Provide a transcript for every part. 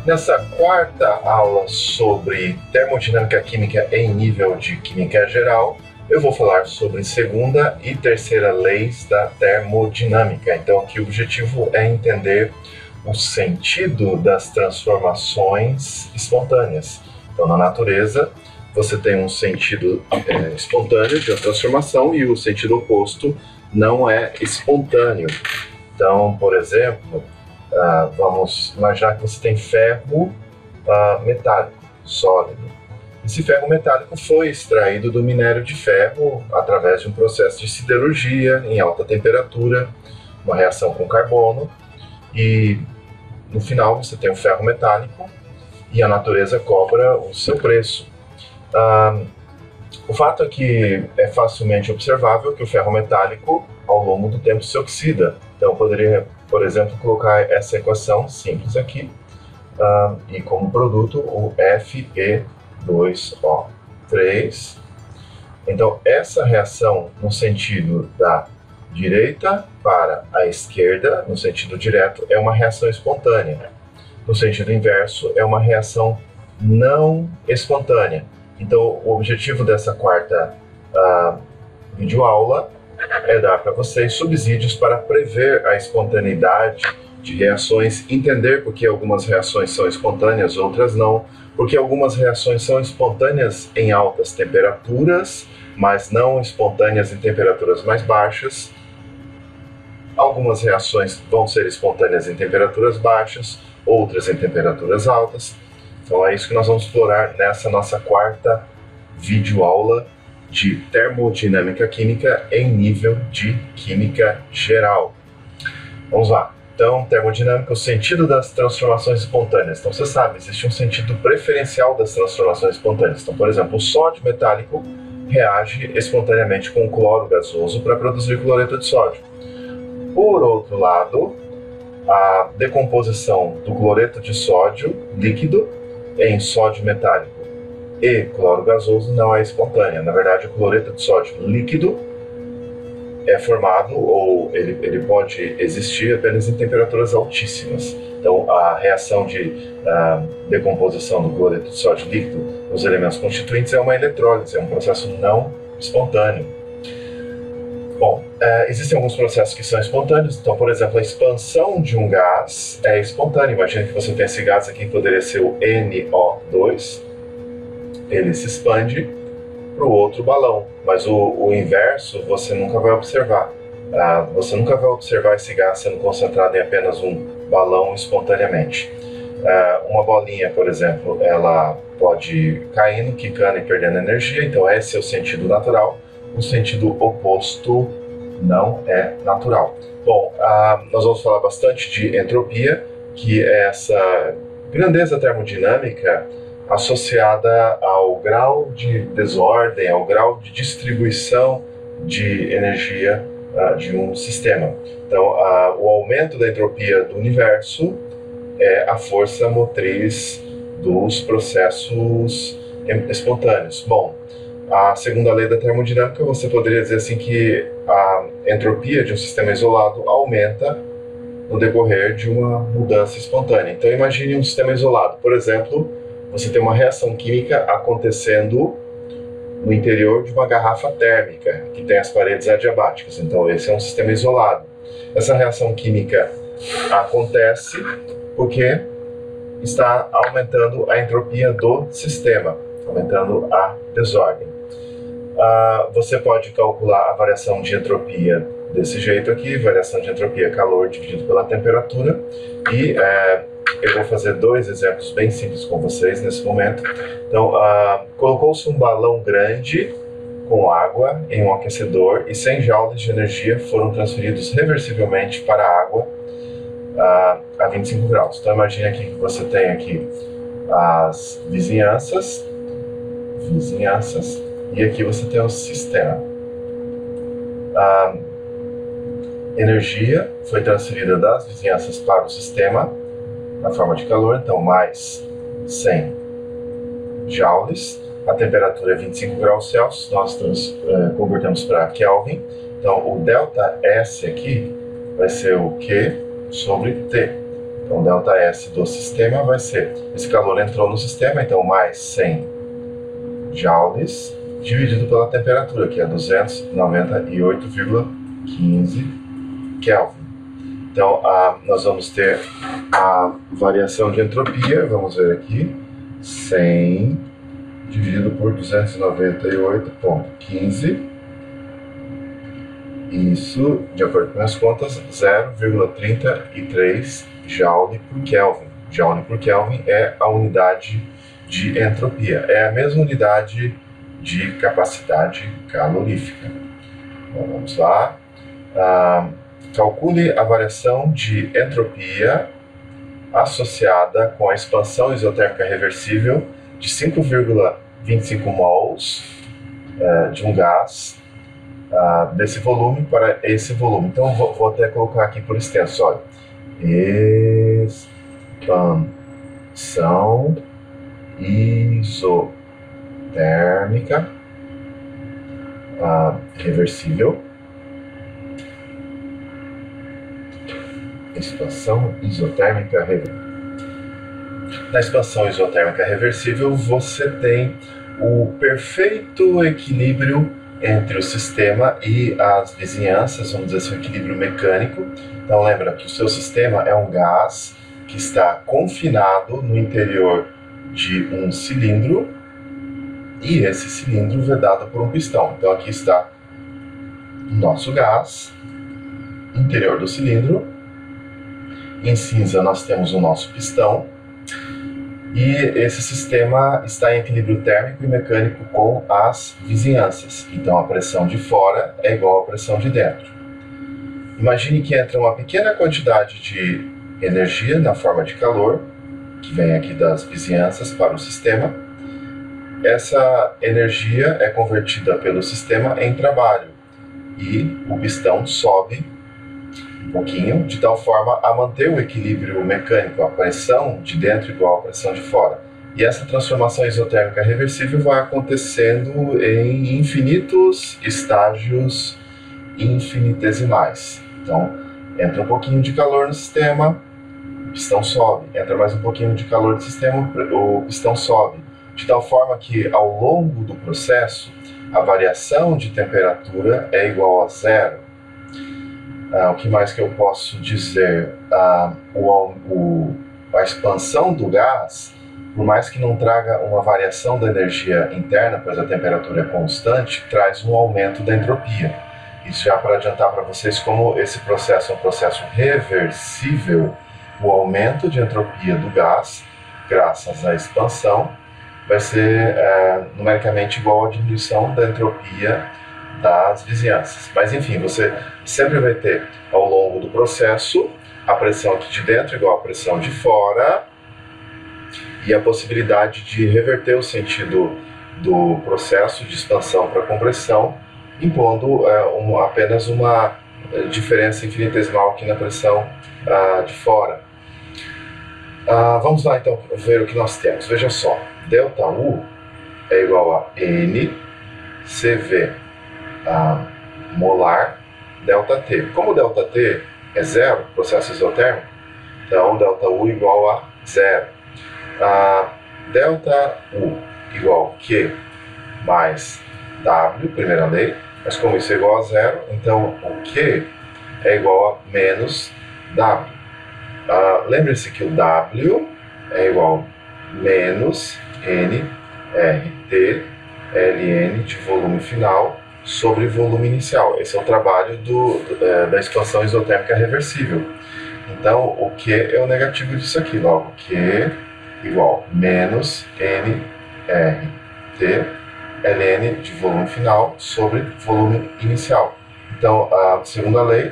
Nessa quarta aula sobre termodinâmica química em nível de química geral, eu vou falar sobre segunda e terceira leis da termodinâmica. Então aqui o objetivo é entender o sentido das transformações espontâneas. Então na natureza você tem um sentido espontâneo de uma transformação e o sentido oposto não é espontâneo. Então, por exemplo, vamos imaginar que você tem ferro metálico, sólido. Esse ferro metálico foi extraído do minério de ferro através de um processo de siderurgia em alta temperatura, uma reação com carbono, e no final você tem um ferro metálico e a natureza cobra o seu preço. O fato é que é facilmente observável que o ferro metálico, ao longo do tempo, se oxida. Então, eu poderia, por exemplo, colocar essa equação simples aqui, e como produto o Fe2O3. Então, essa reação no sentido da direita para a esquerda, no sentido direto, é uma reação espontânea. No sentido inverso, é uma reação não espontânea. Então, o objetivo dessa quarta videoaula é dar para vocês subsídios para prever a espontaneidade de reações, entender por que algumas reações são espontâneas, outras não, porque algumas reações são espontâneas em altas temperaturas, mas não espontâneas em temperaturas mais baixas. Algumas reações vão ser espontâneas em temperaturas baixas, outras em temperaturas altas. Então é isso que nós vamos explorar nessa nossa quarta videoaula de termodinâmica química em nível de química geral. Vamos lá. Então, termodinâmica, o sentido das transformações espontâneas. Então, você sabe, existe um sentido preferencial das transformações espontâneas. Então, por exemplo, o sódio metálico reage espontaneamente com o cloro gasoso para produzir cloreto de sódio. Por outro lado, a decomposição do cloreto de sódio líquido em sódio metálico e cloro gasoso não é espontânea. Na verdade, o cloreto de sódio líquido é formado, ou ele pode existir apenas em temperaturas altíssimas. Então, a reação de decomposição do cloreto de sódio líquido nos elementos constituintes é uma eletrólise, é um processo não espontâneo. Bom, existem alguns processos que são espontâneos. Então, por exemplo, a expansão de um gás é espontânea. Imagina que você tem esse gás aqui que poderia ser o NO2. Ele se expande para o outro balão, mas o inverso você nunca vai observar. Você nunca vai observar esse gás sendo concentrado em apenas um balão espontaneamente. Uma bolinha, por exemplo, ela pode ir caindo, quicando e perdendo energia, então esse é o sentido natural. O sentido oposto não é natural. Bom, nós vamos falar bastante de entropia, que é essa grandeza termodinâmica associada ao grau de desordem, ao grau de distribuição de energia de um sistema. Então, o aumento da entropia do universo é a força motriz dos processos espontâneos. Bom, a segunda lei da termodinâmica, você poderia dizer assim que a entropia de um sistema isolado aumenta no decorrer de uma mudança espontânea. Então, imagine um sistema isolado. Por exemplo, você tem uma reação química acontecendo no interior de uma garrafa térmica, que tem as paredes adiabáticas. Então, esse é um sistema isolado. Essa reação química acontece porque está aumentando a entropia do sistema, aumentando a desordem. Você pode calcular a variação de entropia desse jeito aqui, variação de entropia calor dividido pela temperatura, e eu vou fazer dois exemplos bem simples com vocês nesse momento. Então, colocou-se um balão grande com água em um aquecedor e 100 joules de energia foram transferidos reversivelmente para a água a 25 graus. Então, imagine aqui que você tem aqui as vizinhanças, e aqui você tem o sistema. energia foi transferida das vizinhanças para o sistema na forma de calor, então mais 100 joules. A temperatura é 25 graus Celsius, nós convertemos para Kelvin. Então o ΔS aqui vai ser o Q sobre T. Então ΔS do sistema vai ser, esse calor entrou no sistema, então mais 100 joules dividido pela temperatura, que é 298,15 Kelvin. Então, nós vamos ter a variação de entropia, vamos ver aqui, 100 dividido por 298,15, isso, de acordo com as contas, 0,33 Joule por Kelvin. Joule por Kelvin é a unidade de entropia, é a mesma unidade de capacidade calorífica. Então, vamos lá. Calcule a variação de entropia associada com a expansão isotérmica reversível de 5,25 mols de um gás desse volume para esse volume. Então vou até colocar aqui por extenso, olha. Expansão isotérmica reversível. Expansão isotérmica reversível. Na expansão isotérmica reversível, você tem o perfeito equilíbrio entre o sistema e as vizinhanças, vamos dizer assim, um equilíbrio mecânico. Então lembra que o seu sistema é um gás que está confinado no interior de um cilindro e esse cilindro vedado por um pistão. Então aqui está o nosso gás, interior do cilindro. Em cinza nós temos o nosso pistão e esse sistema está em equilíbrio térmico e mecânico com as vizinhanças. Então a pressão de fora é igual à pressão de dentro. Imagine que entra uma pequena quantidade de energia na forma de calor, que vem aqui das vizinhanças para o sistema. Essa energia é convertida pelo sistema em trabalho e o pistão sobe um pouquinho, de tal forma a manter o equilíbrio mecânico, a pressão de dentro igual à pressão de fora. E essa transformação isotérmica reversível vai acontecendo em infinitos estágios infinitesimais. Então, entra um pouquinho de calor no sistema, o pistão sobe. Entra mais um pouquinho de calor no sistema, o pistão sobe. De tal forma que, ao longo do processo, a variação de temperatura é igual a zero. O que mais que eu posso dizer? A expansão do gás, por mais que não traga uma variação da energia interna, pois a temperatura é constante, traz um aumento da entropia. Isso já para adiantar para vocês como esse processo é um processo reversível. O aumento de entropia do gás, graças à expansão, vai ser numericamente igual à diminuição da entropia das vizinhanças. Mas enfim, você sempre vai ter ao longo do processo a pressão aqui de dentro igual à pressão de fora e a possibilidade de reverter o sentido do processo de expansão para compressão, impondo apenas uma diferença infinitesimal aqui na pressão de fora. Vamos lá então ver o que nós temos. Veja só, ΔU é igual a N CV molar ΔT. Como ΔT é zero, processo isotérmico, então ΔU igual a zero. ΔU igual a Q mais W, primeira lei, mas como isso é igual a zero, então o Q é igual a menos W. Lembre-se que o W é igual a menos nRT ln de volume final sobre volume inicial. Esse é o trabalho da expansão isotérmica reversível. Então, o Q é o negativo disso aqui. Logo, Q igual a menos nRT ln de volume final sobre volume inicial. Então, a segunda lei,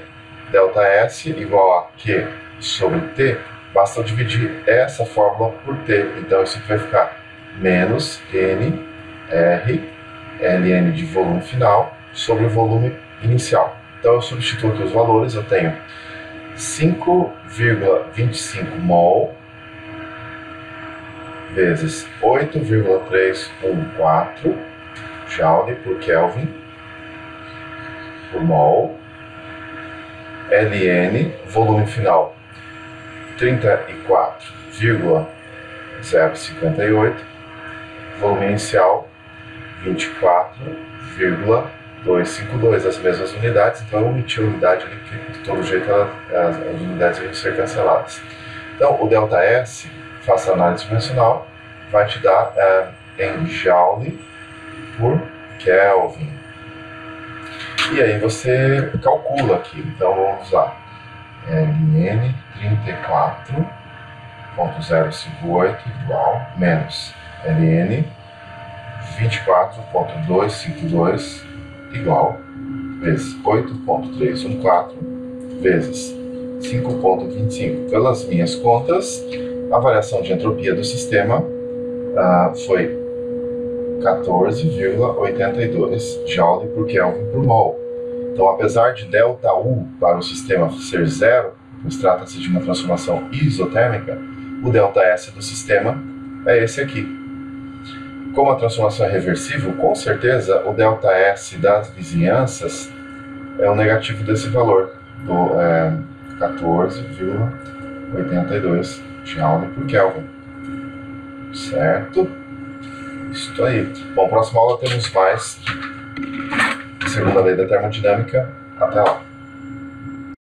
ΔS igual a Q sobre T, basta eu dividir essa fórmula por T. Então, isso aqui vai ficar menos nR ln de volume final sobre o volume inicial. Então eu substituo aqui os valores, eu tenho 5,25 mol vezes 8,314 Joule por Kelvin por mol, Ln, volume final 34,058, volume inicial 24,252, as mesmas unidades, então eu omiti a unidade ali, porque de todo jeito as unidades vão ser canceladas. Então o ΔS, faça análise dimensional, vai te dar em Joule por Kelvin. E aí você calcula aqui, então vamos lá, Ln 34,058 igual, menos Ln 24,252 igual, vezes 8,314 vezes 5,25. Pelas minhas contas, a variação de entropia do sistema foi 14,82 Joule por Kelvin por mol. Então, apesar de ΔU para o sistema ser zero, pois trata-se de uma transformação isotérmica, o ΔS do sistema é esse aqui. Como a transformação é reversível, com certeza o ΔS das vizinhanças é o negativo desse valor, do 14,82 Joule por Kelvin. Certo? Isso aí. Bom, próxima aula temos mais segunda lei da termodinâmica. Até lá.